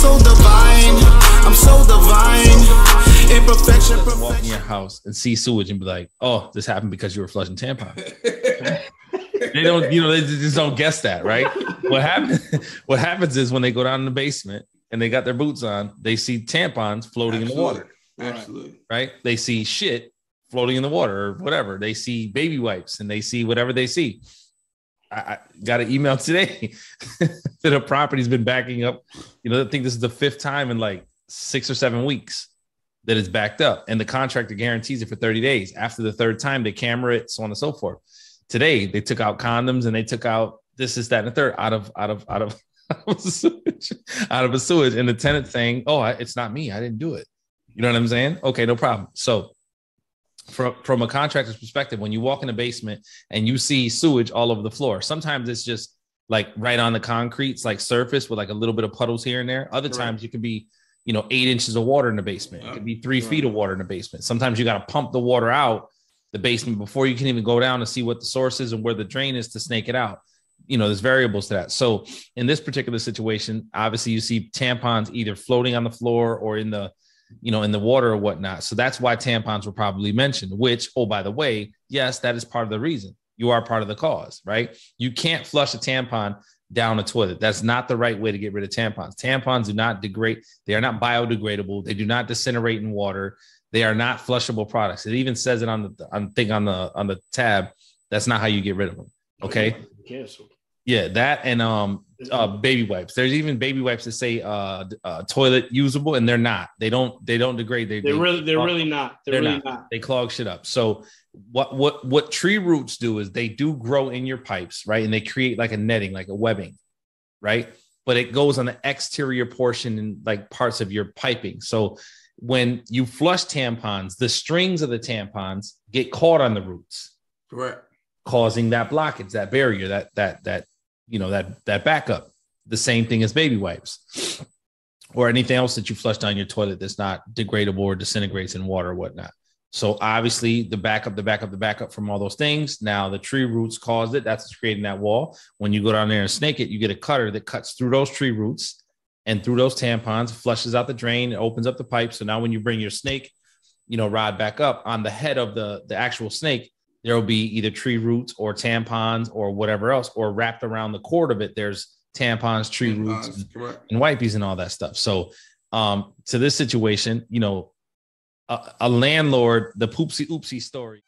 so divine. I'm so divine. Imperfection. Walk in your house and see sewage and be like, oh, this happened because you were flushing tampons. They don't, you know, they just don't guess that, right? What happens is when they go down in the basement and they got their boots on, they see tampons floating in the water. Absolutely. Right? They see shit floating in the water or whatever. They see baby wipes and they see whatever they see. I got an email today that a property's been backing up. You know, I think this is the 5th time in like 6 or 7 weeks that it's backed up, and the contractor guarantees it for 30 days. After the 3rd time, they camera it, so on and so forth. Today, they took out condoms and they took out this, that, and the third out of sewage, out of a sewage, and the tenant saying, "Oh, it's not me. I didn't do it." You know what I'm saying? Okay, no problem. So, from a contractor's perspective, when you walk in the basement and you see sewage all over the floor, sometimes it's just like right on the concrete's like surface with like a little bit of puddles here and there. Other times you could be, 8 inches of water in the basement. It could be 3 feet of water in the basement. Sometimes you got to pump the water out the basement before you can even go down to see what the source is and where the drain is to snake it out. There's variables to that. So in this particular situation, obviously you see tampons either floating on the floor or in the water or whatnot. So that's why tampons were probably mentioned, which, oh, by the way, yes, that is part of the reason. You are part of the cause, right? You can't flush a tampon down a toilet. That's not the right way to get rid of tampons. Tampons do not degrade. They are not biodegradable. They do not disintegrate in water. They are not flushable products. It even says it on the tab. That's not how you get rid of them. Okay. Cancel. Yeah, that and baby wipes. There's even baby wipes that say toilet usable, and they're not. They don't degrade. They're really not. They're really not. They clog shit up. So what tree roots do is they do grow in your pipes, right? And they create like a netting, like a webbing, right? But it goes on the exterior portion and like parts of your piping. So when you flush tampons, the strings of the tampons get caught on the roots, correct, causing that blockage, that barrier, that backup. The same thing as baby wipes or anything else that you flush down your toilet that's not degradable or disintegrates in water or whatnot. So obviously the backup from all those things. Now the tree roots caused it. That's what's creating that wall. When you go down there and snake it, you get a cutter that cuts through those tree roots and through those tampons, flushes out the drain, it opens up the pipe. So now when you bring your snake, rod back up on the head of the actual snake, there will be either tree roots or tampons or whatever else, or wrapped around the cord of it. There's tampons, tree roots, and wipies and all that stuff. So to this situation, a landlord, the poopsie oopsie story.